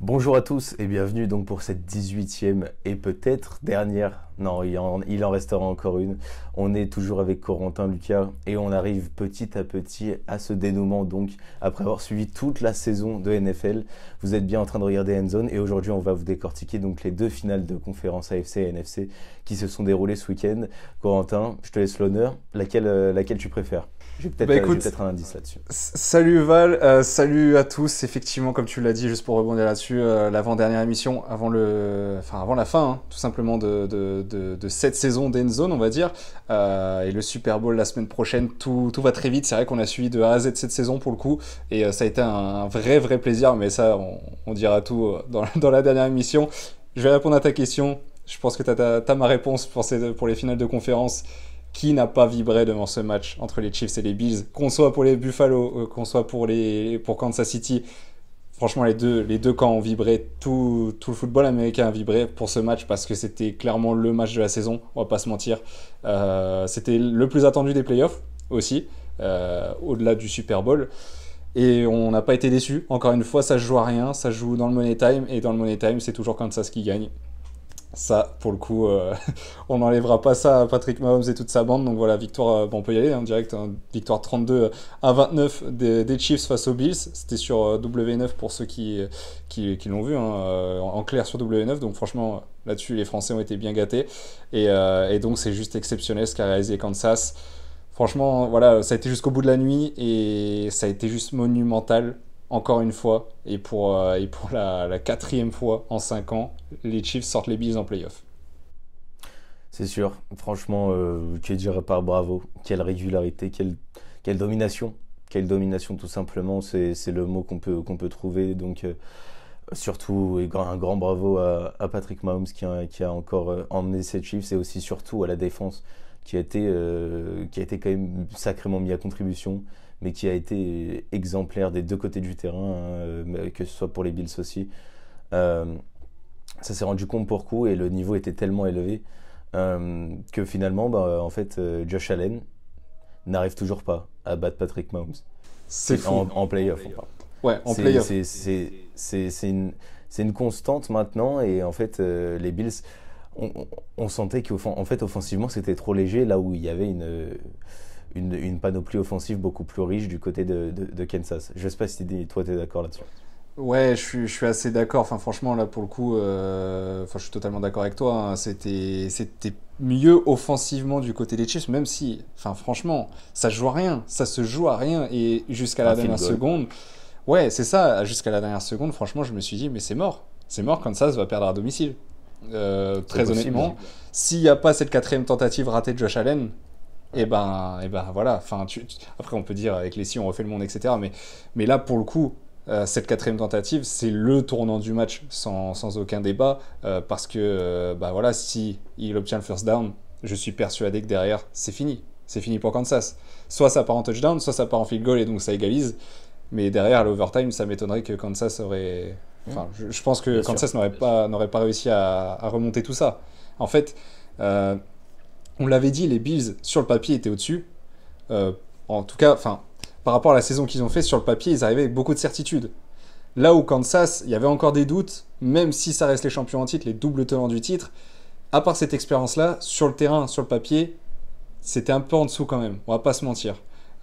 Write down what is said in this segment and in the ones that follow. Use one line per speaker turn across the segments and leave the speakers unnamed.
Bonjour à tous et bienvenue donc pour cette 18e et peut-être dernière, non il en restera encore une. On est toujours avec Corentin, Lucas et on arrive petit à petit à ce dénouement donc après avoir suivi toute la saison de NFL. Vous êtes bien en train de regarder Endzone et aujourd'hui on va vous décortiquer donc les deux finales de conférence AFC et NFC qui se sont déroulées ce week-end. Corentin, je te laisse l'honneur, laquelle tu préfères? J'ai peut-être un indice là-dessus.
Salut Val, salut à tous. Effectivement, comme tu l'as dit, juste pour rebondir là-dessus, l'avant-dernière émission, avant la fin, hein, tout simplement de cette saison d'Endzone, on va dire, et le Super Bowl la semaine prochaine, tout va très vite. C'est vrai qu'on a suivi de A à Z cette saison pour le coup, et ça a été un vrai plaisir, mais ça, on dira tout dans la dernière émission. Je vais répondre à ta question. Je pense que t'as ma réponse pour les finales de conférence. Qui n'a pas vibré devant ce match entre les Chiefs et les Bills, qu'on soit pour les Buffalo, qu'on soit pour Kansas City. Franchement, les deux camps ont vibré, tout le football américain a vibré pour ce match parce que c'était clairement le match de la saison, on va pas se mentir. C'était le plus attendu des playoffs aussi, au-delà du Super Bowl. Et on n'a pas été déçus. Encore une fois, ça se joue à rien, ça se joue dans le Money Time, et dans le Money Time, c'est toujours Kansas qui gagne. Ça, pour le coup, on n'enlèvera pas ça à Patrick Mahomes et toute sa bande. Donc voilà, victoire, on peut y aller en direct. Hein, victoire 32-29 des Chiefs face aux Bills. C'était sur W9 pour ceux qui l'ont vu, hein, en clair sur W9. Donc franchement, là-dessus, les Français ont été bien gâtés. Et donc, c'est juste exceptionnel ce qu'a réalisé Kansas. Franchement, voilà, ça a été jusqu'au bout de la nuit et ça a été juste monumental. Encore une fois, et pour la quatrième fois en 5 ans, les Chiefs sortent les Bills en playoff.
C'est sûr, franchement, que dire à part bravo, quelle régularité, quelle domination, tout simplement, c'est le mot qu'on peut trouver. Donc surtout un grand bravo à Patrick Mahomes qui a encore emmené ses Chiefs et aussi surtout à la défense qui a été quand même sacrément mis à contribution, mais qui a été exemplaire des deux côtés du terrain, hein, que ce soit pour les Bills aussi. Ça s'est rendu compte pour coup et le niveau était tellement élevé que finalement, en fait, Josh Allen n'arrive toujours pas à battre Patrick Mahomes.
C'est fou.
En playoff, on parle.
Ouais, en playoff.
C'est une constante maintenant et en fait, les Bills, on sentait qu'en fait, offensivement, c'était trop léger là où il y avait une panoplie offensive beaucoup plus riche du côté de Kansas. Je sais pas si toi tu es d'accord là-dessus.
Ouais, je suis assez d'accord. Enfin, franchement, là, pour le coup, je suis totalement d'accord avec toi. Hein. C'était mieux offensivement du côté des Chiefs, même si, enfin, franchement, ça joue à rien. Ça se joue à rien. Et jusqu'à la dernière seconde, ouais, c'est ça. Jusqu'à la dernière seconde, franchement, je me suis dit, mais c'est mort. C'est mort, Kansas va perdre à domicile. Très honnêtement, s'il n'y a pas cette quatrième tentative ratée de Josh Allen, et ben voilà. Enfin, après, on peut dire avec les si on refait le monde, etc. Mais là, pour le coup. Cette quatrième tentative, c'est le tournant du match sans aucun débat parce que voilà, si il obtient le first down, je suis persuadé que derrière c'est fini pour Kansas. Soit ça part en touchdown, soit ça part en field goal et donc ça égalise. Mais derrière à l'overtime, ça m'étonnerait que Kansas aurait. Enfin, je pense que Kansas n'aurait pas réussi à remonter tout ça. En fait, on l'avait dit, les Bills sur le papier étaient au-dessus. En tout cas, enfin. Par rapport à la saison qu'ils ont fait, sur le papier, ils arrivaient avec beaucoup de certitudes. Là où Kansas, il y avait encore des doutes, même si ça reste les champions en titre, les doubles tenants du titre, à part cette expérience-là, sur le terrain, sur le papier, c'était un peu en dessous quand même, on va pas se mentir.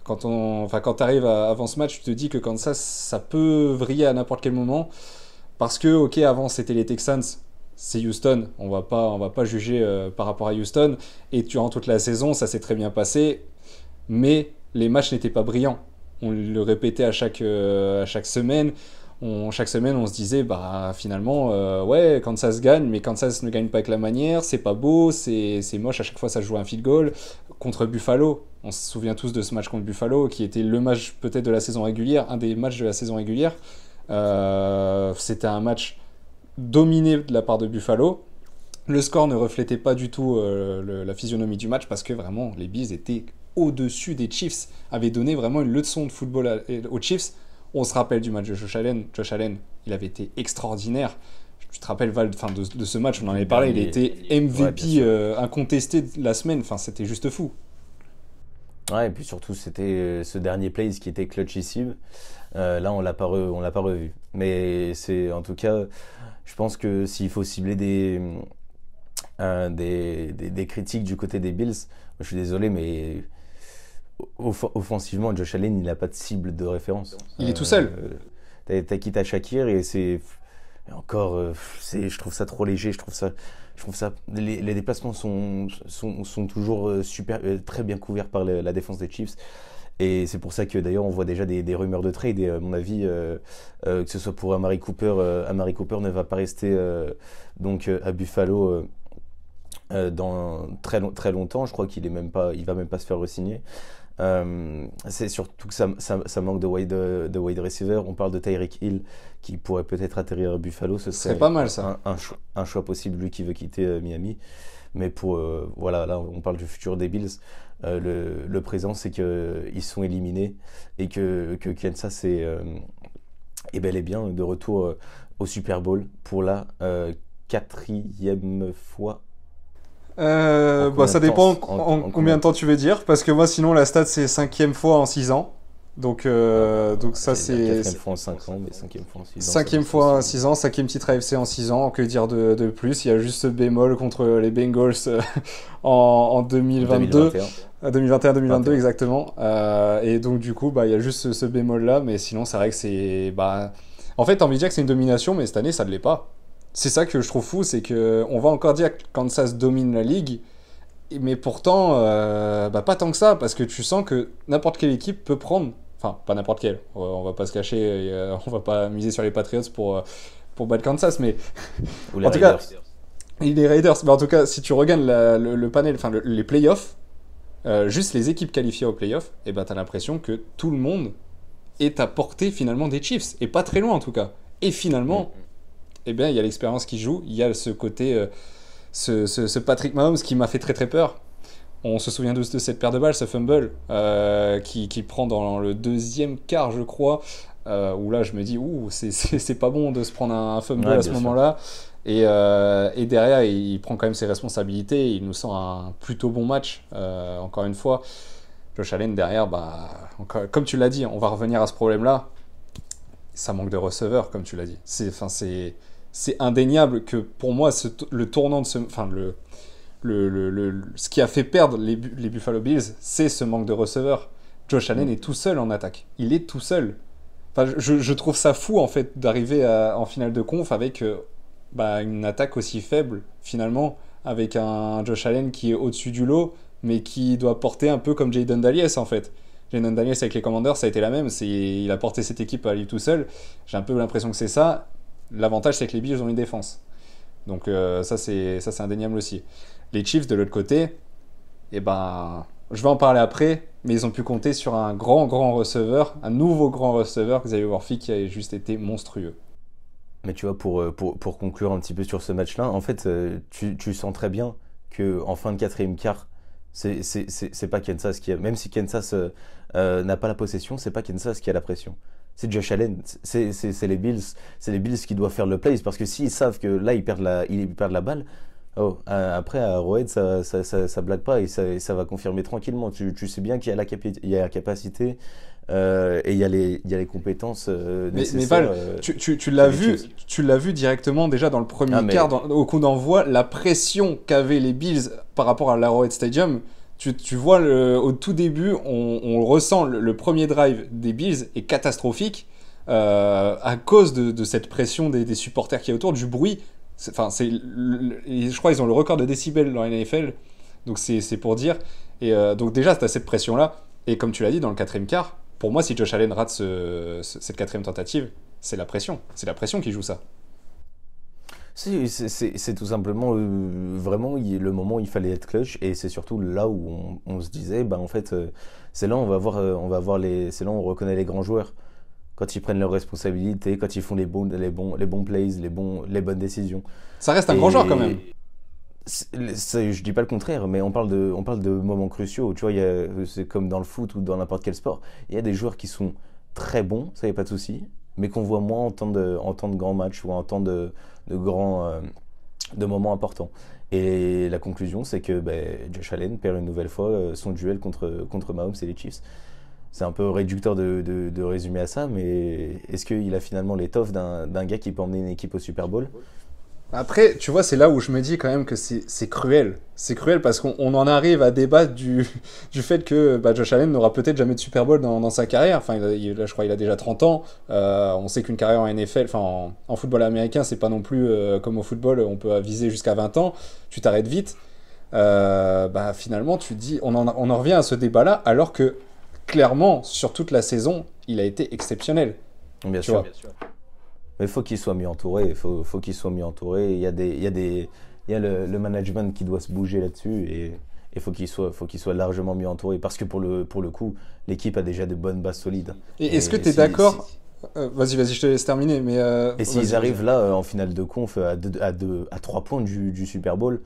Quand tu arrives avant ce match, tu te dis que Kansas, ça peut vriller à n'importe quel moment, parce que, ok, avant c'était les Texans, c'est Houston, on va pas juger par rapport à Houston, et durant toute la saison, ça s'est très bien passé, mais les matchs n'étaient pas brillants. On le répétait à chaque semaine. Chaque semaine, on se disait, finalement, ouais, Kansas gagne, mais Kansas ne gagne pas avec la manière, c'est pas beau, c'est moche, à chaque fois ça joue un field goal. Contre Buffalo, on se souvient tous de ce match contre Buffalo, qui était le match peut-être de la saison régulière, un des matchs de la saison régulière. C'était un match dominé de la part de Buffalo. Le score ne reflétait pas du tout la physionomie du match, parce que vraiment, les Bills étaient au-dessus des Chiefs, avait donné vraiment une leçon de football aux Chiefs. On se rappelle du match de Josh Allen. Josh Allen, il avait été extraordinaire. Tu te rappelles, Val, de ce match, on en avait parlé, il était MVP incontesté de la semaine. Enfin, c'était juste fou.
Ouais, et puis surtout, c'était ce dernier plays qui était clutchissime. Là, on l'a pas revu. Mais c'est, en tout cas, je pense que s'il faut cibler des critiques du côté des Bills, je suis désolé, mais offensivement, Josh Allen, il n'a pas de cible de référence.
Il est tout seul.
T'as quitté Shakir et c'est et encore, je trouve ça trop léger. Je trouve ça, les déplacements sont toujours très bien couverts par la défense des Chiefs. Et c'est pour ça que d'ailleurs on voit déjà des rumeurs de trade. Et à mon avis, que ce soit pour Amari Cooper ne va pas rester à Buffalo dans très longtemps. Je crois il va même pas se faire re-signer. C'est surtout que ça manque de wide receiver. On parle de Tyreek Hill qui pourrait peut-être atterrir à Buffalo. Ce
serait
serait
pas mal ça.
Un choix possible, lui qui veut quitter Miami. Mais voilà, là on parle du futur des Bills. Le présent, c'est qu'ils sont éliminés et que Kansas est bel et bien de retour au Super Bowl pour la 4e fois.
Ça dépend en combien de temps tu veux dire, parce que moi sinon la stat c'est 5e fois en 6 ans. Donc ça c'est
4e fois en 5 ans, mais 5e fois en 6 ans.
5e fois en 6 ans, 5e titre AFC en 6 ans, que dire de plus. Il y a juste ce bémol contre les Bengals en 2022. 2021-2022 exactement. Et donc du coup il y a juste ce bémol là, mais sinon c'est vrai que c'est... En fait, t'as envie de dire que c'est une domination, mais cette année ça ne l'est pas. C'est ça que je trouve fou, c'est qu'on va encore dire que Kansas domine la ligue, mais pourtant, pas tant que ça, parce que tu sens que n'importe quelle équipe peut prendre, enfin, pas n'importe quelle, on va pas se cacher, on va pas miser sur les Patriots pour battre Kansas, mais
Ou les
en tout
Raiders.
cas, les Raiders, mais en tout cas, si tu regardes le panel, enfin les playoffs, juste les équipes qualifiées aux playoffs, et t'as l'impression que tout le monde est à portée finalement des Chiefs, et pas très loin en tout cas. Et finalement... il y a l'expérience qui joue, il y a ce côté, ce Patrick Mahomes qui m'a fait très très peur. On se souvient de cette paire de balles, ce fumble, qui prend dans le 2e quart, je crois, où là je me dis, c'est pas bon de se prendre un fumble à ce moment-là. Et derrière, il prend quand même ses responsabilités, il nous sort un plutôt bon match, encore une fois. Josh Allen derrière, comme tu l'as dit, on va revenir à ce problème-là. Ça manque de receveurs, comme tu l'as dit. C'est indéniable que pour moi, le tournant de ce qui a fait perdre les Buffalo Bills, c'est ce manque de receveurs. Josh Allen est tout seul en attaque. Il est tout seul. Enfin, je trouve ça fou en fait d'arriver en finale de conf avec une attaque aussi faible finalement, avec un Josh Allen qui est au-dessus du lot, mais qui doit porter un peu comme Jayden Daniels en fait. Jayden Daniels avec les Commanders, ça a été la même. Il a porté cette équipe à lui tout seul. J'ai un peu l'impression que c'est ça. L'avantage, c'est que les Bills ont une défense. Donc ça, c'est indéniable aussi. Les Chiefs, de l'autre côté, je vais en parler après, mais ils ont pu compter sur un grand receveur, un nouveau grand receveur, Xavier Worthy, qui a juste été monstrueux.
Mais tu vois, pour conclure un petit peu sur ce match-là, en fait, tu sens très bien qu'en fin de 4e quart, c'est pas Kansas qui a... Même si Kansas n'a pas la possession, c'est pas Kansas qui a la pression. C'est Josh Allen, c'est les Bills qui doivent faire le play, parce que s'ils savent que là ils perdent la balle, après à Arrowhead ça blague pas et ça va confirmer tranquillement. Tu sais bien qu'il y a la capacité et il y a les compétences nécessaires.
Mais Val, tu l'as vu directement déjà dans le premier quart, au coup d'envoi, la pression qu'avaient les Bills par rapport à l'Arrowhead Stadium. Tu vois, au tout début, on ressent le premier drive des Bills est catastrophique à cause de cette pression des supporters qui est autour, du bruit. Je crois qu'ils ont le record de décibels dans la NFL, donc c'est pour dire. Et donc déjà, tu as cette pression-là. Et comme tu l'as dit, dans le 4e quart, pour moi, si Josh Allen rate cette 4e tentative, c'est la pression. C'est la pression qui joue ça.
C'est tout simplement vraiment le moment où il fallait être clutch, et c'est surtout là où on se disait en fait c'est là où c'est là où on reconnaît les grands joueurs, quand ils prennent leurs responsabilités, quand ils font les bons plays, les bonnes décisions.
Ça reste un grand joueur quand même.
Je dis pas le contraire, mais on parle de moments cruciaux. Tu vois, c'est comme dans le foot ou dans n'importe quel sport. Il y a des joueurs qui sont très bons, ça y a pas de souci, mais qu'on voit moins en temps de grands matchs ou en temps de moments importants. Et la conclusion, c'est que Josh Allen perd une nouvelle fois son duel contre Mahomes et les Chiefs. C'est un peu réducteur de résumer à ça, mais est-ce qu'il a finalement l'étoffe d'un gars qui peut emmener une équipe au Super Bowl?
Après, tu vois, c'est là où je me dis quand même que c'est cruel. C'est cruel parce qu'on en arrive à débattre du fait que Josh Allen n'aura peut-être jamais de Super Bowl dans sa carrière. Enfin, là, je crois qu'il a déjà 30 ans. On sait qu'une carrière en NFL, enfin en football américain, c'est pas non plus comme au football, on peut viser jusqu'à 20 ans. Tu t'arrêtes vite. Finalement, tu te dis, on en revient à ce débat-là, alors que clairement, sur toute la saison, il a été exceptionnel.
Bien
Tu
sûr.
vois.
Bien sûr. Mais il faut qu'il soit mieux entouré. Faut qu'il soit mieux entouré. Il y a le management qui doit se bouger là-dessus et faut qu'il soit largement mieux entouré parce que pour le coup, l'équipe a déjà de bonnes bases solides.
Et est-ce que
Et
tu es d'accord Vas-y, je te laisse terminer. Mais
et
vas-y,
s'ils
vas-y.
arrivent là en finale de conf à 3 points du Super Bowl,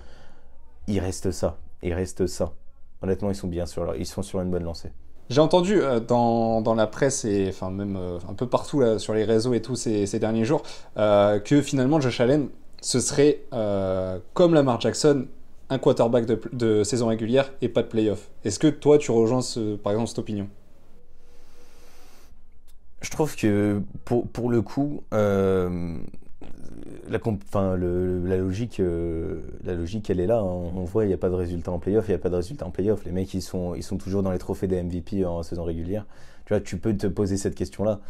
il reste ça. Il reste ça. Honnêtement, ils sont sur une bonne lancée.
J'ai entendu dans la presse et enfin même un peu partout là, sur les réseaux et tout ces derniers jours que finalement Josh Allen ce serait comme Lamar Jackson un quarterback de saison régulière et pas de playoff. Est-ce que toi tu rejoins par exemple cette opinion?
Je trouve que pour le coup, la logique, elle est là, hein. On voit, il n'y a pas de résultat en playoff, il n'y a pas de résultat en playoff. Les mecs, ils sont toujours dans les trophées des MVP en saison régulière. Tu vois, tu peux te poser cette question-là.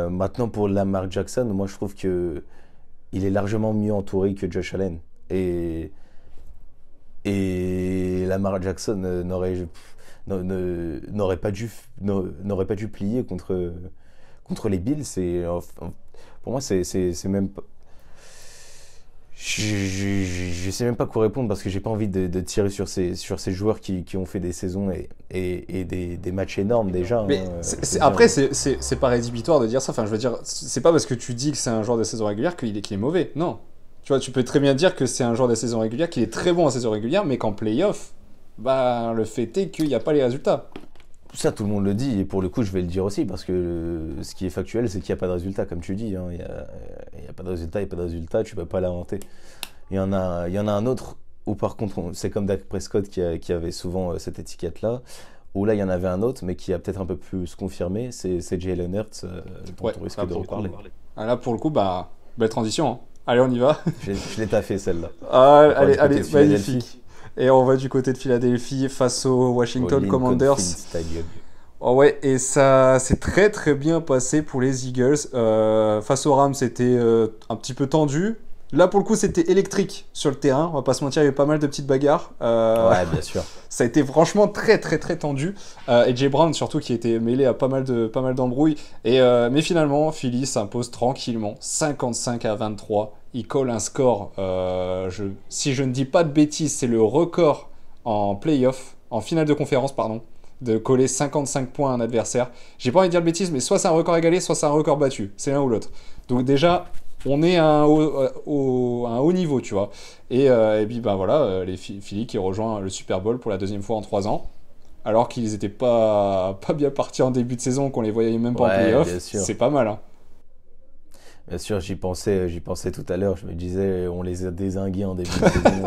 Maintenant, pour Lamar Jackson, moi, je trouve que il est largement mieux entouré que Josh Allen. Et, et Lamar Jackson n'aurait pas dû plier contre les Bills. Pour moi, c'est même pas. Je sais même pas quoi répondre parce que j'ai pas envie de tirer sur ces joueurs qui ont fait des saisons et des matchs énormes déjà, hein.
Mais après c'est pas rédhibitoire de dire ça. Enfin je veux dire c'est pas parce que tu dis que c'est un joueur de saison régulière qu'il est mauvais. Non. Tu vois tu peux très bien dire que c'est un joueur de saison régulière qu'il est très bon en saison régulière mais qu'en playoff le fait est qu'il n'y a pas les résultats.
Ça, tout le monde le dit, et pour le coup, je vais le dire aussi, parce que ce qui est factuel, c'est qu'il n'y a pas de résultat, comme tu dis, hein. Il y a pas de résultat, il n'y a pas de résultat, tu ne peux pas l'inventer. Il y en a un autre où, par contre, c'est comme Dak Prescott qui avait souvent cette étiquette-là, où là, il y en avait un autre, mais qui a peut-être un peu plus confirmé, c'est Jalen Hurts, dont
Ouais,
on risque
là
de
pour le coup.
reparler.
Là pour le coup belle transition. Hein. Allez on y va.
Je l'ai taffé, celle-là.
Ah,
On part du côté
allez
de Philadelphie,
magnifique. Et on va du côté de Philadelphie face aux
au
Washington
Lincoln
Commanders.
Field Stadium.
Oh ouais, et ça s'est très très bien passé pour les Eagles. Face aux Rams, c'était un petit peu tendu. Là, pour le coup, c'était électrique sur le terrain. On va pas se mentir, il y avait pas mal de petites bagarres.
Ouais, bien sûr.
Ça a été franchement très très très tendu. Et Jay Brown, surtout, qui était mêlé à pas mal d'embrouilles. Mais finalement, Philly s'impose tranquillement, 55-23. Il colle un score. Si je ne dis pas de bêtises, c'est le record en playoff, en finale de conférence, pardon, de coller 55 points à un adversaire. J'ai pas envie de dire de bêtises, mais soit c'est un record égalé, soit c'est un record battu. C'est l'un ou l'autre. Donc déjà, on est à un haut niveau, tu vois. Et puis voilà, les Philly qui rejoint le Super Bowl pour la deuxième fois en 3 ans. Alors qu'ils étaient pas bien partis en début de saison, qu'on les voyait même pas en
Ouais,
playoff.
bien sûr.
C'est pas mal, hein.
Bien sûr, j'y pensais tout à l'heure. Je me disais, on les a dézingués en début de saison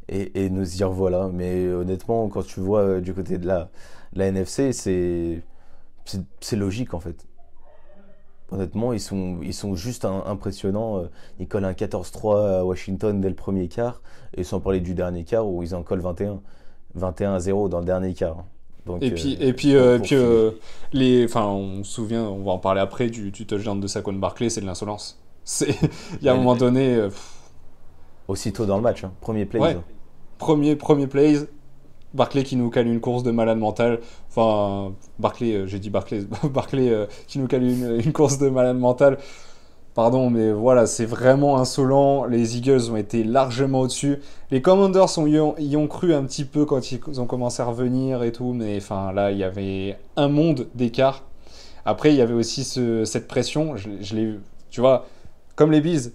et nous y revoilà. Mais honnêtement, quand tu vois du côté de la NFC, c'est logique en fait. Honnêtement, ils sont juste impressionnants. Ils collent un 14-3 à Washington dès le premier quart, et sans parler du dernier quart où ils en collent 21-0 dans le dernier quart. Donc, pour Philly.
On se souvient, on va en parler après du touchdown de Saquon Barkley, c'est de l'insolence. Il y a un
Mais
moment donné,
aussitôt dans le match, hein. Premier play.
ouais, premier plays, Barkley qui nous cale une course de malade mental. Enfin, Barkley, j'ai dit Barkley, Barkley qui nous cale une course de malade mental. Pardon, mais voilà, c'est vraiment insolent. Les Eagles ont été largement au-dessus. Les Commanders y ont cru un petit peu quand ils ont commencé à revenir et tout, mais enfin là, il y avait un monde d'écart. Après, il y avait aussi cette pression. Je l'ai vu, tu vois, comme les Bees,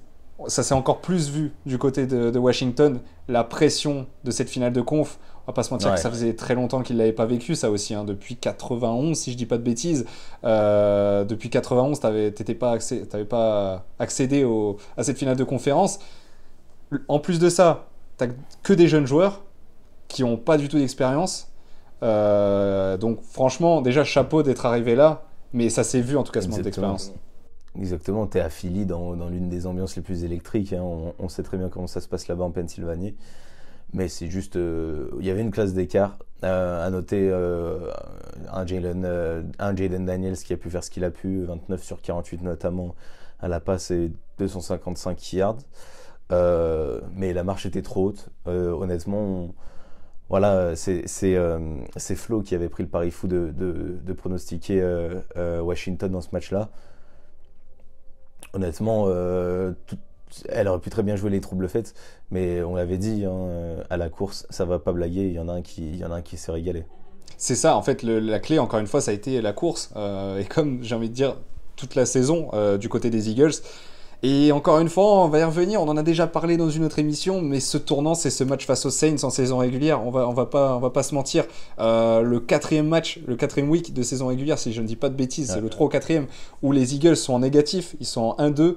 ça s'est encore plus vu du côté de Washington. La pression de cette finale de conf. On va pas se mentir que
Ouais.
ça faisait très longtemps qu'ils l'avaient pas vécu, ça aussi, hein, depuis 91, si je dis pas de bêtises. Depuis 91, t'avais pas accédé à cette finale de conférence. En plus de ça, t'as que des jeunes joueurs qui n'ont pas du tout d'expérience. Donc franchement, déjà chapeau d'être arrivé là, mais ça s'est vu en tout cas ce manque d'expérience.
Exactement, t'es à Philly dans l'une des ambiances les plus électriques, hein. On sait très bien comment ça se passe là-bas en Pennsylvanie. Mais c'est juste, il y avait une classe d'écart. À noter un Jaden Daniels qui a pu faire ce qu'il a pu, 29 sur 48 notamment à la passe et 255 yards. Mais la marche était trop haute. Honnêtement, voilà, c'est Flo qui avait pris le pari fou de pronostiquer Washington dans ce match-là. Honnêtement, elle aurait pu très bien jouer les troubles faites, mais on l'avait dit, hein, à la course, ça va pas blaguer, il y en a un qui s'est régalé.
C'est ça, en fait, la clé, encore une fois, ça a été la course. Et comme j'ai envie de dire, toute la saison du côté des Eagles. Et encore une fois, on va y revenir, on en a déjà parlé dans une autre émission, mais ce tournant, c'est ce match face aux Saints en saison régulière. On va pas se mentir. Le quatrième match, le quatrième week de saison régulière, si je ne dis pas de bêtises, c'est le 3 ou 4e, où les Eagles sont en négatif, ils sont en 1-2.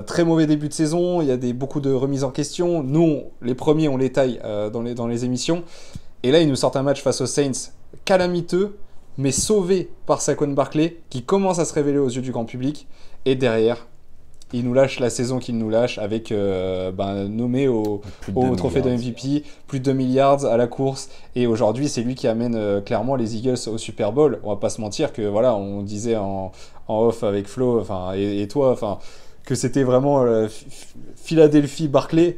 Très mauvais début de saison, il y a beaucoup de remises en question. Nous, les premiers, on les taille dans les émissions. Et là, ils nous sortent un match face aux Saints calamiteux, mais sauvé par Saquon Barkley, qui commence à se révéler aux yeux du grand public. Et derrière, il nous lâche la saison qu'il nous lâche, avec nommé au trophée de MVP, plus de 2 milliards à la course. Et aujourd'hui, c'est lui qui amène clairement les Eagles au Super Bowl. On va pas se mentir que, voilà, on disait en off avec Flo et toi, que c'était vraiment Philadelphie-Barkley,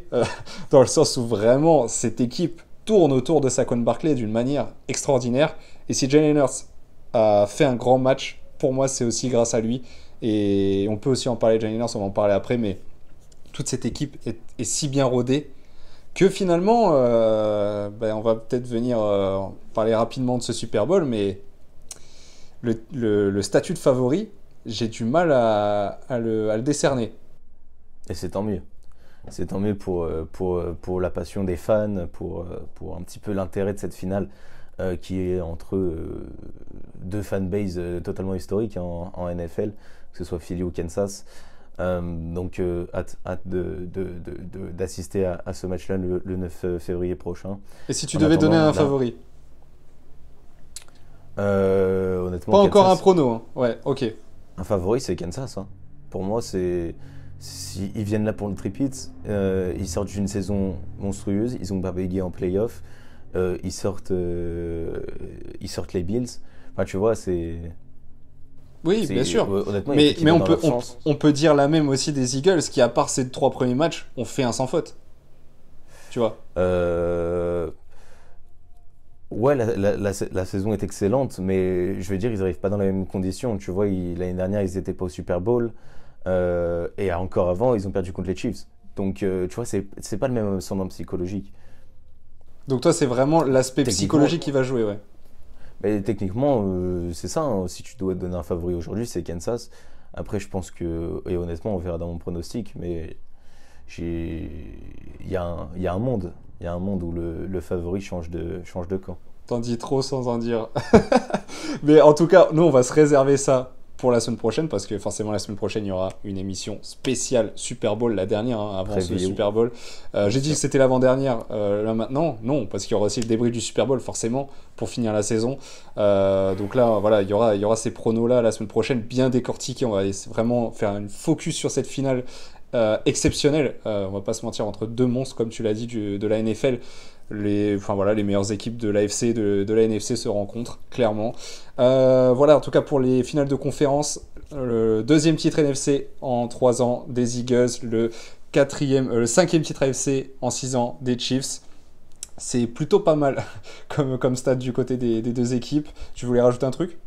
dans le sens où vraiment cette équipe tourne autour de Saquon Barkley d'une manière extraordinaire. Et si Jalen Hurts a fait un grand match, pour moi, c'est aussi grâce à lui. Et on peut aussi en parler de Jalen Hurts, on va en parler après, mais toute cette équipe est si bien rodée que finalement, on va peut-être venir parler rapidement de ce Super Bowl, mais le statut de favori, j'ai du mal à le décerner.
Et c'est tant mieux. C'est tant mieux pour la passion des fans, pour un petit peu l'intérêt de cette finale qui est entre deux fanbases totalement historiques, hein, en NFL, que ce soit Philly ou Kansas. Donc hâte d'assister à ce match-là le 9 février prochain.
Et si tu devais donner un favori?
Honnêtement,
pas
Kansas.
encore un prono, hein. Ouais, ok.
Un favori, c'est Kansas, hein. Pour moi, ils viennent là pour le tripit. Ils sortent d'une saison monstrueuse. Ils ont barbégué en playoff. Ils sortent les Bills. Enfin, tu vois, c'est...
Oui, bien sûr.
Honnêtement,
mais on peut dire la même aussi des Eagles qui, à part ces 3 premiers matchs, ont fait un sans faute. Tu vois.
Ouais, la saison est excellente, mais je veux dire, ils n'arrivent pas dans les mêmes conditions. Tu vois, l'année dernière, ils n'étaient pas au Super Bowl. Et encore avant, ils ont perdu contre les Chiefs. Donc, tu vois, c'est pas le même ascendant psychologique.
Donc toi, c'est vraiment l'aspect psychologique qui va jouer, ouais.
Mais techniquement, c'est ça, hein. Si tu dois te donner un favori aujourd'hui, c'est Kansas. Après, je pense que, et honnêtement, on verra dans mon pronostic, mais il y a un monde. Il y a un monde où le favori change de camp.
T'en dis trop sans en dire. Mais en tout cas, nous, on va se réserver ça pour la semaine prochaine, parce que forcément, la semaine prochaine, il y aura une émission spéciale Super Bowl, la dernière, hein, avant ce Super Bowl. J'ai dit que c'était l'avant-dernière, là maintenant, non, parce qu'il y aura aussi le débrief du Super Bowl, forcément, pour finir la saison. Donc là, voilà, il y aura ces pronos-là la semaine prochaine, bien décortiqués. On va vraiment faire une focus sur cette finale exceptionnelle. On va pas se mentir, entre deux monstres, comme tu l'as dit, de la NFL. Les meilleures équipes de l'AFC, de la NFC se rencontrent, clairement. Voilà, en tout cas pour les finales de conférence, le 2e titre NFC en 3 ans des Eagles, le 5e titre AFC en 6 ans des Chiefs. C'est plutôt pas mal comme stade du côté des deux équipes. Tu voulais rajouter un truc ?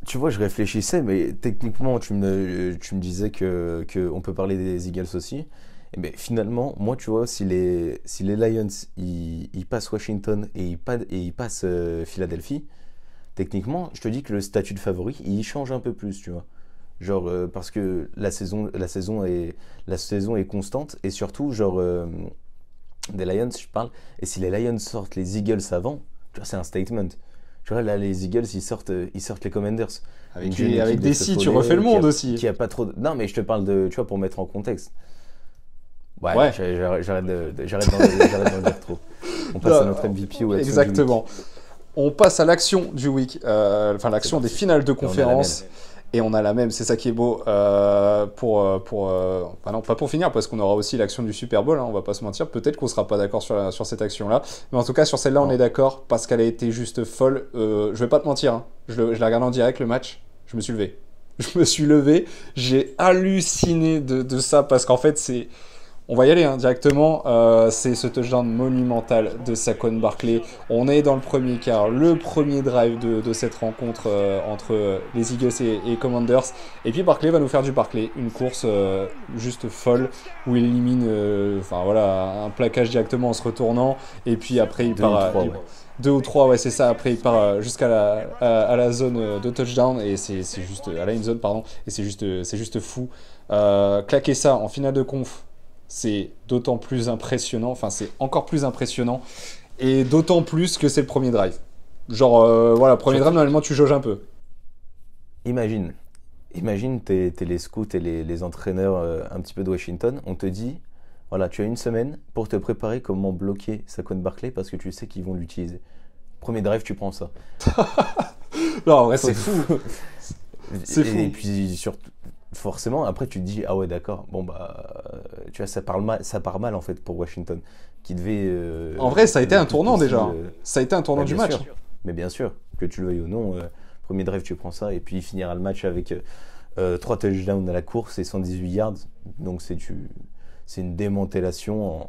Tu vois, je réfléchissais, mais techniquement, tu me disais qu'on peut parler des Eagles aussi. Mais finalement, moi, tu vois, si les Lions ils passent Washington et ils passent Philadelphie, techniquement, je te dis que le statut de favori, il change un peu plus, tu vois. Genre, parce que la saison est constante, et surtout, genre, des Lions, je parle, et si les Lions sortent les Eagles avant, tu vois, c'est un statement. Tu vois, là, les Eagles, ils sortent les Commanders.
Avec des si, tu refais le monde aussi.
Qui a pas trop Non, mais je te parle tu vois, pour mettre en contexte. Ouais,
Ouais.
j'arrête d'en dire trop. On passe à notre MVP ou l'action du week.
Exactement. On passe à l'action du week, enfin
C'est
l'action des
parti.
finales de
Et on a la
conférence.
même.
Et on a la même, c'est ça qui est beau. Enfin non, pas pour finir, parce qu'on aura aussi l'action du Super Bowl, hein, on va pas se mentir. Peut-être qu'on sera pas d'accord sur cette action-là. Mais en tout cas, sur celle-là, on
Non.
est d'accord, parce qu'elle a été juste folle. Je vais pas te mentir, hein. Je l'ai regardé en direct, le match, je me suis levé. Je me suis levé, j'ai halluciné de ça, parce qu'en fait, c'est... On va y aller hein, directement. C'est ce touchdown monumental de Saquon Barkley. On est dans le premier quart, le premier drive de cette rencontre entre les Eagles et Commanders. Et puis Barkley va nous faire du Barkley, une course juste folle où il élimine enfin, voilà, un plaquage directement en se retournant. Et puis après, il
Deux ou
part.
trois, ouais.
2 ou 3, ouais, c'est ça. Après, il part jusqu'à à la zone de touchdown et c'est juste à la end zone, pardon. Et c'est juste fou. Claquer ça en finale de conf, c'est d'autant plus impressionnant. Enfin, c'est encore plus impressionnant et d'autant plus que c'est le premier drive. Genre, voilà, premier drive,
Surtout,
normalement, tu jauges un peu.
imagine, t'es les scouts et les entraîneurs un petit peu de Washington. On te dit, voilà, tu as une semaine pour te préparer comment bloquer Saquon Barkley parce que tu sais qu'ils vont l'utiliser. Premier drive, tu prends ça.
Non, en vrai,
Faut-
c'est fou. C'est fou.
Et puis surtout, forcément, après tu te dis ah ouais d'accord, bon bah tu vois ça part mal en fait pour Washington qui devait
En vrai, ça a été
le
un
plus
tournant
possible.
déjà, hein. Ça a été un tournant
Bah,
du
bien
match.
sûr, mais bien sûr que tu le veuilles ou non, premier drive tu prends ça et puis il finira le match avec 3 touchdowns à la course et 118 yards, donc c'est une démantélation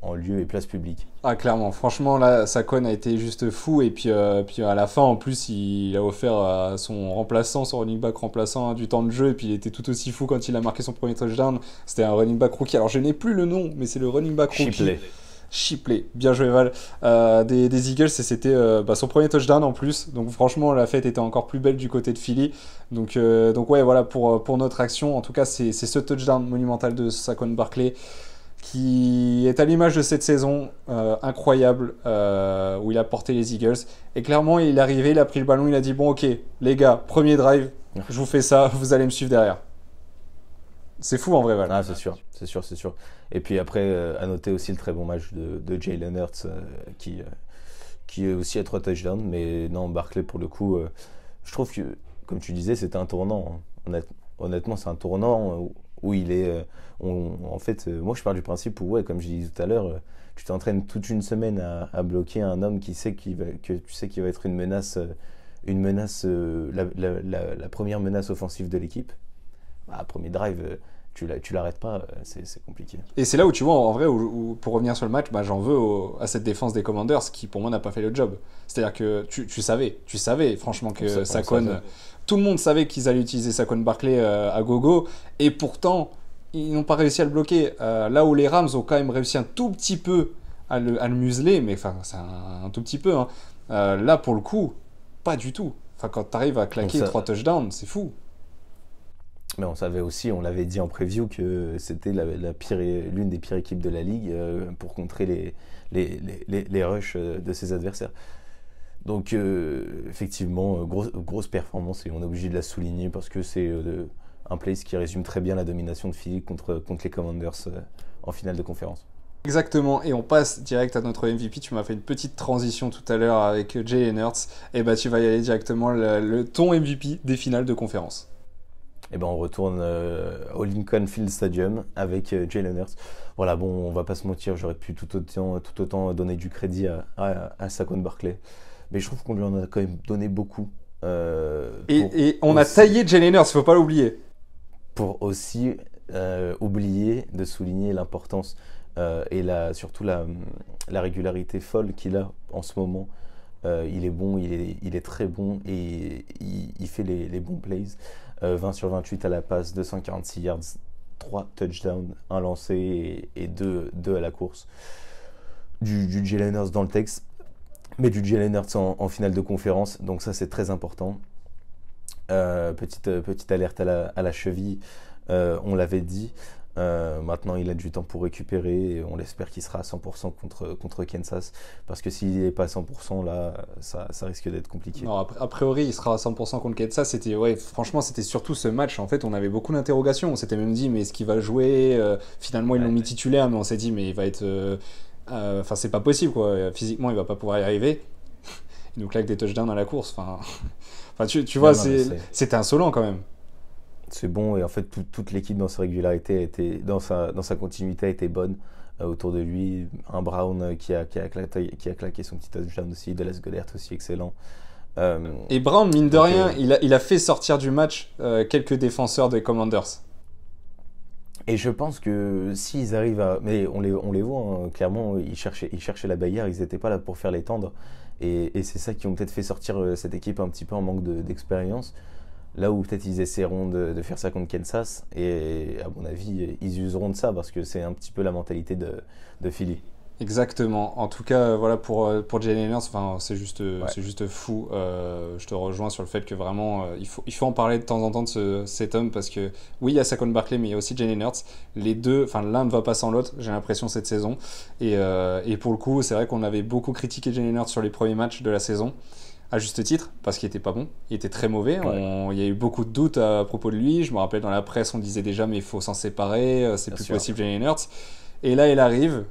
en lieu et place publique.
Ah, clairement. Franchement, là, Saquon a été juste fou. Et puis à la fin, en plus, il a offert à son remplaçant, son running back remplaçant, du temps de jeu. Et puis il était tout aussi fou quand il a marqué son premier touchdown. C'était un running back rookie. Alors, je n'ai plus le nom, mais c'est le running back rookie.
Shipley.
Shipley. Bien joué, Val. Des Eagles, et c'était son premier touchdown en plus. Donc, franchement, la fête était encore plus belle du côté de Philly. Donc ouais, voilà, pour notre action. En tout cas, c'est ce touchdown monumental de Saquon Barkley qui est à l'image de cette saison incroyable où il a porté les Eagles. Et clairement, il est arrivé, il a pris le ballon, il a dit bon, ok, les gars, premier drive, je vous fais ça, vous allez me suivre derrière. C'est fou en vrai, Val.
Ah, c'est sûr. Et puis après, à noter aussi le très bon match de Jalen Hurts qui est aussi à 3 touchdowns. Mais non, Barkley, pour le coup, je trouve que, comme tu disais, c'était un tournant, hein. Honnêtement, c'est un tournant où il est. En fait, moi, je pars du principe où, ouais, comme je disais tout à l'heure, tu t'entraînes toute une semaine à bloquer un homme que tu sais qu'il va être une menace, la première menace offensive de l'équipe. Bah, premier drive, tu l'arrêtes pas, c'est compliqué.
Et c'est là où tu vois, en vrai, pour revenir sur le match, bah, j'en veux à cette défense des Commanders qui, pour moi, n'a pas fait le job. C'est-à-dire que tu savais, franchement, que
On
Saquon.
savait.
Tout le monde savait qu'ils allaient utiliser Saquon Barkley à gogo, et pourtant, ils n'ont pas réussi à le bloquer. Là où les Rams ont quand même réussi un tout petit peu à le museler, mais enfin, c'est un tout petit peu, hein. Là, pour le coup, pas du tout. Enfin, quand tu arrives à claquer 3 touchdowns, c'est fou.
Mais on savait aussi, on l'avait dit en preview, que c'était l'une des pires équipes de la ligue pour contrer les rushs de ses adversaires. Donc effectivement, grosse performance et on est obligé de la souligner parce que c'est un place qui résume très bien la domination de Philly contre les Commanders en finale de conférence.
Exactement, et on passe direct à notre MVP. Tu m'as fait une petite transition tout à l'heure avec Jalen Hurts, et bah tu vas y aller directement, ton MVP des finales de conférence.
Et ben on retourne au Lincoln Field Stadium avec Jalen Hurts. Voilà, bon, on va pas se mentir, j'aurais pu tout autant donner du crédit à Saquon Barkley. Mais je trouve qu'on lui en a quand même donné beaucoup.
Et on a taillé Jalen Hurts, faut pas l'oublier.
Pour aussi oublier de souligner l'importance et surtout la régularité folle qu'il a en ce moment. Il est bon, il est très bon et il fait les bons plays. 20 sur 28 à la passe, 246 yards, 3 touchdowns, 1 lancé et 2 à la course. Du Jalen Hurts dans le texte, mais du Jalen Hurts en finale de conférence, donc ça c'est très important. Petite alerte à la cheville, on l'avait dit. Maintenant, il a du temps pour récupérer et on l'espère qu'il sera à 100% contre Kansas. Parce que s'il n'est pas à 100%, là, ça risque d'être compliqué.
Non, a priori, il sera à 100% contre Kansas. Franchement, c'était surtout ce match. En fait, on avait beaucoup d'interrogations. On s'était même dit, mais est-ce qu'il va jouer? Finalement, ils l'ont mis titulaire, mais on s'est dit, mais il va être. Enfin, c'est pas possible, quoi. Physiquement, il va pas pouvoir y arriver. Il nous claque des touchdowns à la course. Enfin, tu vois, c'était insolent quand même.
C'est bon, et en fait, toute l'équipe dans sa régularité, dans sa continuité a été bonne autour de lui. Un Brown qui a claqué son petit touchdown aussi, Dallas Goedert aussi excellent.
Et Brown, mine de rien, il a fait sortir du match quelques défenseurs des Commanders.
Et je pense que s'ils arrivent à... Mais on les voit, hein, clairement, ils cherchaient la bagarre, ils n'étaient pas là pour faire les tendres. Et c'est ça qui ont peut-être fait sortir cette équipe un petit peu en manque d'expérience. Là où peut-être ils essaieront de faire ça contre Kansas. Et à mon avis, ils useront de ça parce que c'est un petit peu la mentalité de Philly.
Exactement. En tout cas, voilà pour Jalen Hurts, c'est juste fou. Je te rejoins sur le fait que vraiment, il faut en parler de temps en temps de cet homme parce que oui, il y a Saquon Barkley, mais il y a aussi Jalen Hurts. Les deux, l'un ne va pas sans l'autre. J'ai l'impression cette saison. Et pour le coup, c'est vrai qu'on avait beaucoup critiqué Jalen Hurts sur les premiers matchs de la saison. À juste titre, parce qu'il était pas bon, il était très mauvais.
Ouais.
Il y a eu beaucoup de doutes à propos de lui. Je me rappelle dans la presse, on disait déjà, mais il faut s'en séparer, c'est
Bien
plus
sûr.
possible, Jalen Hurts. Et là, il arrive,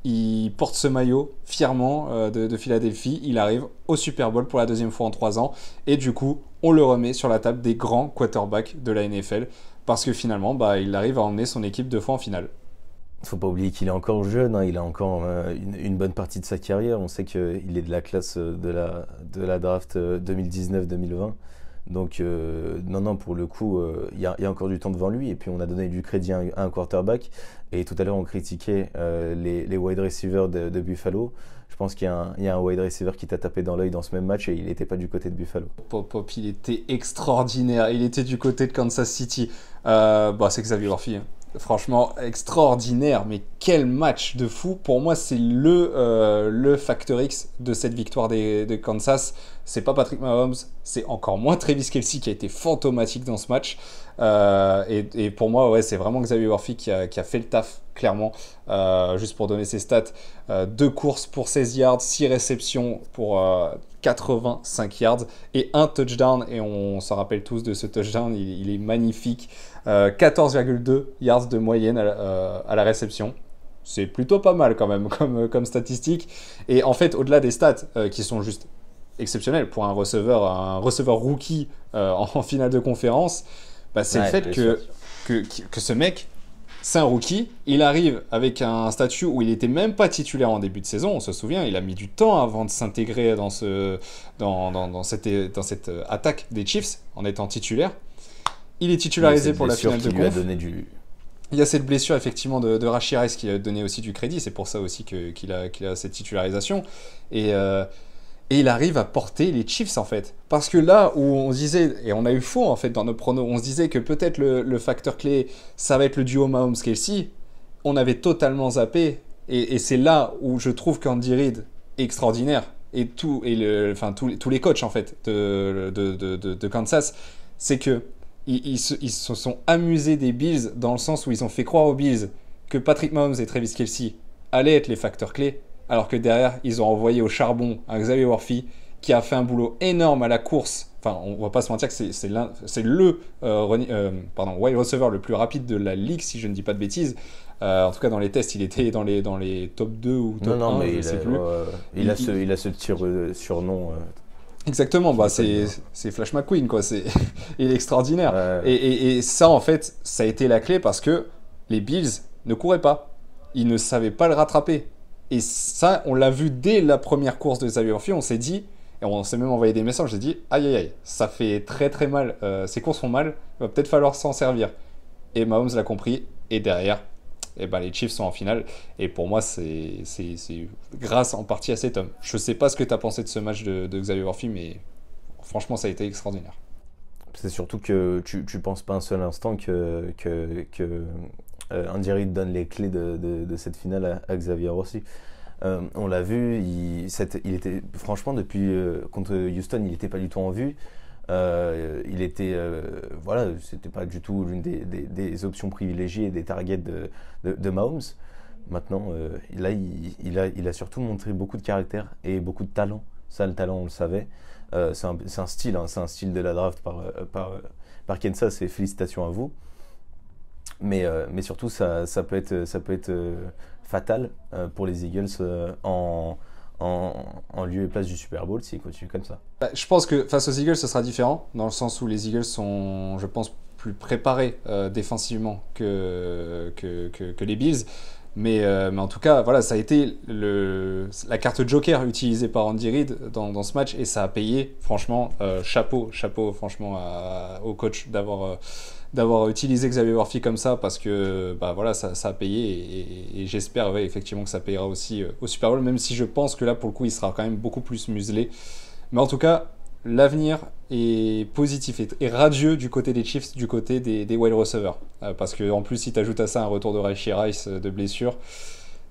il porte ce maillot fièrement de Philadelphie. Il arrive au Super Bowl pour la deuxième fois en 3 ans. Et du coup, on le remet sur la table des grands quarterbacks de la NFL. Parce que finalement, il arrive à emmener son équipe 2 fois en finale.
Faut pas oublier qu'il est encore jeune, hein, il a encore une bonne partie de sa carrière. On sait qu'il est de la classe de la draft 2019-2020. Donc, non, pour le coup, il y a encore du temps devant lui. Et puis, on a donné du crédit à un quarterback. Et tout à l'heure, on critiquait les wide receivers de Buffalo. Je pense qu'il y a un wide receiver qui t'a tapé dans l'œil dans ce même match et il n'était pas du côté de Buffalo.
Pop, il était extraordinaire. Il était du côté de Kansas City. C'est Xavier Worthy. Franchement, extraordinaire, mais quel match de fou. Pour moi, c'est le facteur X de cette victoire de Kansas. C'est pas Patrick Mahomes, c'est encore moins Travis Kelce qui a été fantomatique dans ce match. Et pour moi, ouais, c'est vraiment Xavier Worthy qui a fait le taf, clairement. Juste pour donner ses stats, 2 courses pour 16 yards, 6 réceptions pour 85 yards et 1 touchdown. Et on s'en rappelle tous de ce touchdown, il est magnifique. 14,2 yards de moyenne à la réception. C'est plutôt pas mal quand même comme statistique. Et en fait, au-delà des stats qui sont juste exceptionnels pour un receveur rookie en finale de conférence, c'est le fait que ce mec, c'est un rookie. Il arrive avec un statut où il n'était même pas titulaire en début de saison. On se souvient, il a mis du temps avant de s'intégrer dans cette attaque des Chiefs en étant titulaire. Il est titularisé pour la finale de conf. Il y a cette blessure effectivement de Rashee Rice qui a donné aussi du crédit. C'est pour ça aussi qu'il a cette titularisation. Et il arrive à porter les Chiefs en fait. Parce que là où on se disait, et on a eu faux en fait dans nos pronos, on se disait que peut-être le facteur clé, ça va être le duo Mahomes-Kelce. On avait totalement zappé. Et c'est là où je trouve qu'Andy Reid est extraordinaire. Et tous les coachs en fait de Kansas, c'est que ils se sont amusés des Bills dans le sens où ils ont fait croire aux Bills que Patrick Mahomes et Travis Kelce allaient être les facteurs clés, alors que derrière, ils ont envoyé au charbon un Xavier Worthy qui a fait un boulot énorme à la course. Enfin, on va pas se mentir que c'est le wide receiver le plus rapide de la ligue, si je ne dis pas de bêtises. En tout cas, dans les tests, il était dans les top 2 ou top 1,
mais
je ne sais plus.
Il a ce surnom.
Exactement, c'est Flash McQueen, quoi. Il est extraordinaire.
Ouais.
Et ça, en fait, ça a été la clé parce que les Bills ne couraient pas. Ils ne savaient pas le rattraper. Et ça, on l'a vu dès la première course de Xavier Worthy. On s'est dit, et on s'est même envoyé des messages, on s'est dit, aïe aïe aïe, ça fait très très mal. Ces courses font mal, il va peut-être falloir s'en servir. Et Mahomes l'a compris. Et derrière, les Chiefs sont en finale. Et pour moi, c'est grâce en partie à cet homme. Je sais pas ce que tu as pensé de ce match de Xavier Worthy, mais franchement, ça a été extraordinaire.
C'est surtout que tu penses pas un seul instant que Andy Reid donne les clés de cette finale à Xavier Worthy. On l'a vu, il était franchement depuis contre Houston, il n'était pas du tout en vue. Il était, voilà, c'était pas du tout l'une des options privilégiées et des targets de Mahomes. Maintenant, là, il a surtout montré beaucoup de caractère et beaucoup de talent. Ça, le talent, on le savait. C'est un style, hein, c'est un style de la draft par Kansas, et félicitations à vous. Mais surtout, ça peut être fatal pour les Eagles en lieu et place du Super Bowl s'ils continuent comme ça.
Bah, je pense que face aux Eagles, ce sera différent, dans le sens où les Eagles sont, je pense, plus préparés défensivement que les Bills. Mais en tout cas, voilà, ça a été la carte joker utilisée par Andy Reid dans ce match, et ça a payé. Franchement, chapeau franchement au coach d'avoir utilisé Xavier Worthy comme ça, parce que bah, voilà, ça a payé, et j'espère ouais, effectivement que ça payera aussi au Super Bowl, même si je pense que là, pour le coup, il sera quand même beaucoup plus muselé. Mais en tout cas, l'avenir est positif et radieux du côté des Chiefs, du côté des wide receivers. Parce qu'en plus, si tu ajoutes à ça un retour de Rashee Rice de blessure,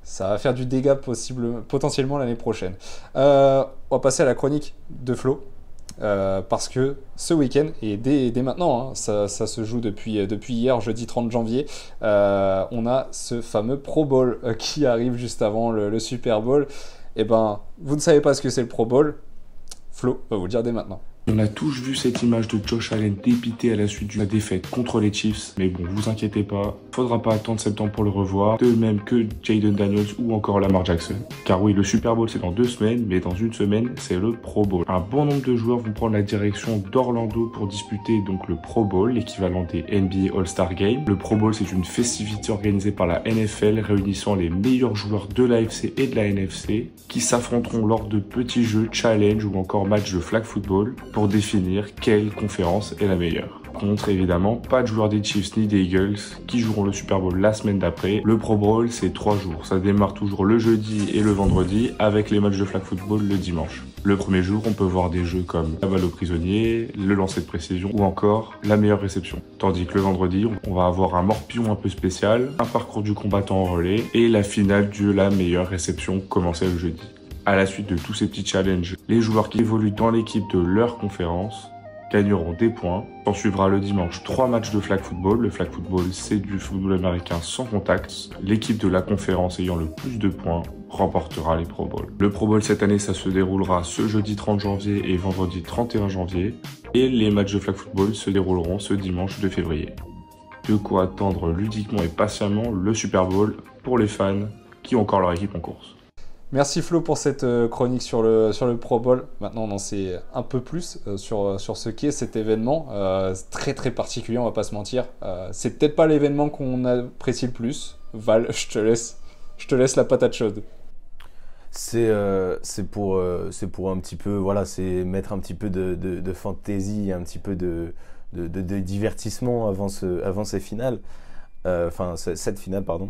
ça va faire du dégât potentiellement l'année prochaine. On va passer à la chronique de Flo. Parce que ce week-end, et dès maintenant, hein, ça se joue depuis hier, jeudi 30 janvier, on a ce fameux Pro Bowl qui arrive juste avant le Super Bowl. Et ben, vous ne savez pas ce que c'est le Pro Bowl, Flo va vous le dire dès maintenant.
On a tous vu cette image de Josh Allen dépité à la suite de la défaite contre les Chiefs, mais bon, vous inquiétez pas, faudra pas attendre septembre pour le revoir, de même que Jayden Daniels ou encore Lamar Jackson. Car oui, le Super Bowl c'est dans 2 semaines, mais dans une semaine, c'est le Pro Bowl. Un bon nombre de joueurs vont prendre la direction d'Orlando pour disputer donc le Pro Bowl, l'équivalent des NBA All-Star Games. Le Pro Bowl c'est une festivité organisée par la NFL réunissant les meilleurs joueurs de l'AFC et de la NFC qui s'affronteront lors de petits jeux, challenge ou encore matchs de flag football pour définir quelle conférence est la meilleure. Contre, évidemment, pas de joueurs des Chiefs ni des Eagles qui joueront le Super Bowl la semaine d'après. Le Pro Bowl, c'est 3 jours. Ça démarre toujours le jeudi et le vendredi avec les matchs de flag football le dimanche. Le premier jour, on peut voir des jeux comme la balle aux prisonniers, le lancer de précision ou encore la meilleure réception. Tandis que le vendredi, on va avoir un morpion un peu spécial, un parcours du combattant en relais et la finale de la meilleure réception commencée le jeudi. À la suite de tous ces petits challenges, les joueurs qui évoluent dans l'équipe de leur conférence gagneront des points. S'en suivra le dimanche 3 matchs de flag football. Le flag football, c'est du football américain sans contact. L'équipe de la conférence ayant le plus de points remportera les Pro Bowl. Le Pro Bowl cette année, ça se déroulera ce jeudi 30 janvier et vendredi 31 janvier. Et les matchs de flag football se dérouleront ce dimanche 2 février. De quoi attendre ludiquement et patiemment le Super Bowl pour les fans qui ont encore leur équipe en course.
Merci Flo pour cette chronique sur le Pro Bowl. Maintenant, on en sait un peu plus sur ce qu'est cet événement. Très très particulier, on va pas se mentir. C'est peut-être pas l'événement qu'on apprécie le plus. Val, je te laisse la patate chaude.
C'est pour un petit peu, voilà, c'est mettre un petit peu de fantaisie, un petit peu de divertissement avant ces finales. Cette finale, pardon.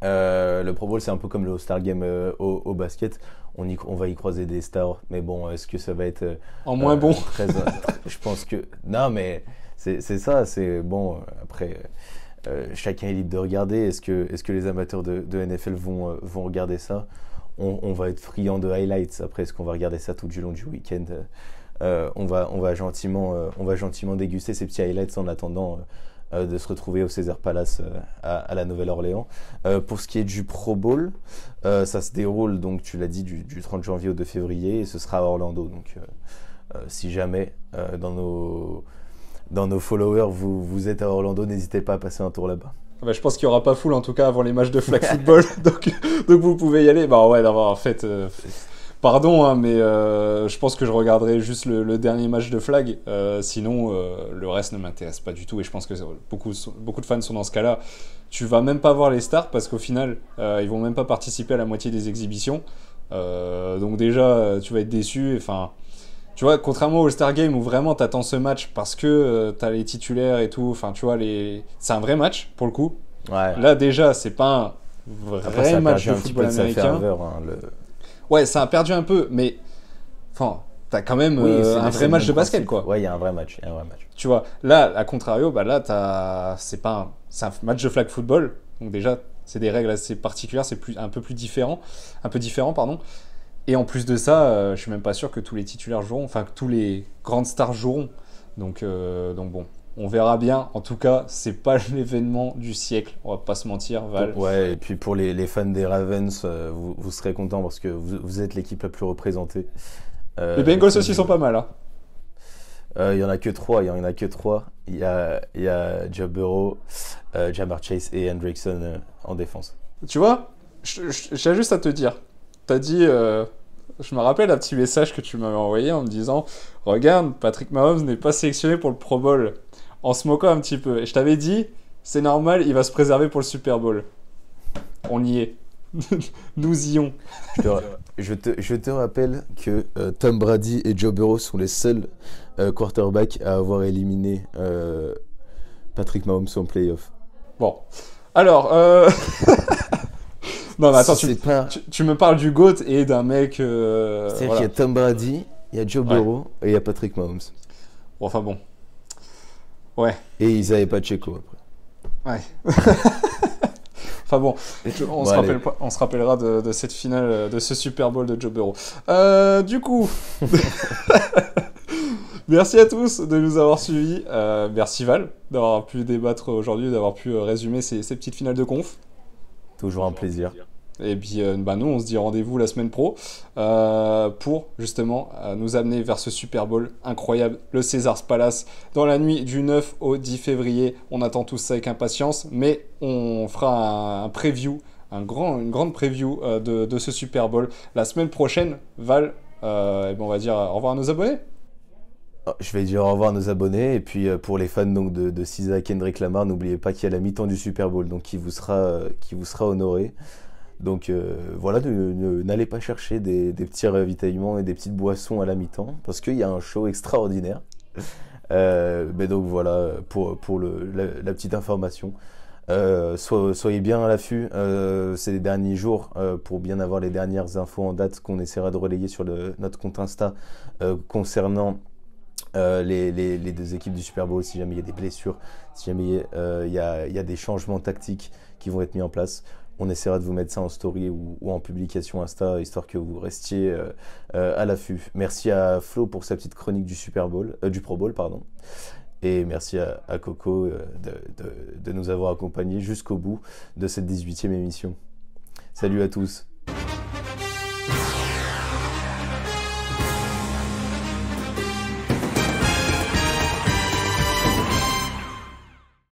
Le Pro Bowl, c'est un peu comme le All-Star Game au basket. On va y croiser des stars, mais bon, est-ce que ça va être
en moins bon
je pense que non, mais c'est ça. C'est bon. Après, chacun est libre de regarder. Est-ce que les amateurs de NFL vont regarder ça? On va être friands de highlights. Après, est-ce qu'on va regarder ça tout du long du week-end? On va gentiment déguster ces petits highlights en attendant de se retrouver au Caesars Palace à la Nouvelle-Orléans. Pour ce qui est du Pro Bowl, ça se déroule, donc tu l'as dit, du 30 janvier au 2 février, et ce sera à Orlando. Donc si jamais dans nos followers vous êtes à Orlando, n'hésitez pas à passer un tour là-bas.
Bah, je pense qu'il n'y aura pas foule en tout cas avant les matchs de flag football, donc vous pouvez y aller. Bah ouais, d'avoir en fait... Pardon, hein, mais je pense que je regarderai juste le dernier match de flag. Sinon, le reste ne m'intéresse pas du tout. Et je pense que beaucoup de fans sont dans ce cas-là. Tu vas même pas voir les stars parce qu'au final, ils vont même pas participer à la moitié des exhibitions. Donc déjà, tu vas être déçu. Enfin, tu vois, contrairement au All-Star Game où vraiment t'attends ce match parce que t'as les titulaires et tout. Enfin, tu vois, c'est un vrai match pour le coup.
Ouais.
Là déjà, c'est pas un vrai match de football américain. Ouais, ça a perdu un peu, mais enfin, t'as quand même un vrai match de basket, quoi.
Ouais, il y a un vrai match,
Tu vois, là, à contrario, bah là, c'est un match de flag football, donc déjà, c'est des règles assez particulières, c'est un peu différent, pardon. Et en plus de ça, je suis même pas sûr que tous les titulaires joueront, enfin que tous les grandes stars joueront. Donc bon, on verra bien. En tout cas, c'est pas l'événement du siècle, on va pas se mentir, Val.
Ouais, et puis pour les fans des Ravens, vous serez contents parce que vous êtes l'équipe la plus représentée.
Les Bengals aussi sont pas mal, hein.
Il y en a que trois. Il y a Joe Burrow, Ja'Marr Chase et Hendrickson en défense.
Tu vois, j'ai juste à te dire. T'as dit, je me rappelle un petit message que tu m'avais envoyé en me disant, regarde, Patrick Mahomes n'est pas sélectionné pour le Pro Bowl, en se moquant un petit peu. Et je t'avais dit, c'est normal, il va se préserver pour le Super Bowl. On y est. Nous y sommes.
Je te rappelle que Tom Brady et Joe Burrow sont les seuls quarterbacks à avoir éliminé Patrick Mahomes en playoff.
Bon. Alors, non, mais attends, tu me parles du GOAT et d'un mec...
C'est-à-dire
voilà.
qu'il y a Tom Brady, il y a Joe Burrow et il y a Patrick Mahomes.
Bon, enfin bon. Ouais.
Et ils n'avaient pas Checo après.
Ouais. Enfin bon, on se rappellera de cette finale, de ce Super Bowl de Joe Burrow. Du coup, merci à tous de nous avoir suivis. Merci Val d'avoir pu débattre aujourd'hui, d'avoir pu résumer ces petites finales de conf.
Toujours un plaisir.
Et puis nous, on se dit rendez-vous la semaine pro pour justement nous amener vers ce Super Bowl incroyable, le Caesars Palace, dans la nuit du 9 au 10 février. On attend tous ça avec impatience, mais on fera un preview, une grande preview de ce Super Bowl la semaine prochaine. Val, on va dire au revoir à nos abonnés.
Je vais dire au revoir à nos abonnés, et puis pour les fans donc, de Cisa et Kendrick Lamar, n'oubliez pas qu'il y a la mi-temps du Super Bowl, donc qui vous sera honoré. Donc voilà, n'allez pas chercher des petits ravitaillements et des petites boissons à la mi-temps, parce qu'il y a un show extraordinaire. Mais donc voilà, pour la petite information. Soyez bien à l'affût ces derniers jours pour bien avoir les dernières infos en date qu'on essaiera de relayer sur notre compte Insta concernant les deux équipes du Super Bowl, si jamais il y a des blessures, si jamais il y a des changements tactiques qui vont être mis en place. On essaiera de vous mettre ça en story ou en publication Insta, histoire que vous restiez à l'affût. Merci à Flo pour sa petite chronique du Pro Bowl, pardon. Et merci à Coco de nous avoir accompagnés jusqu'au bout de cette 18e émission. Salut à tous.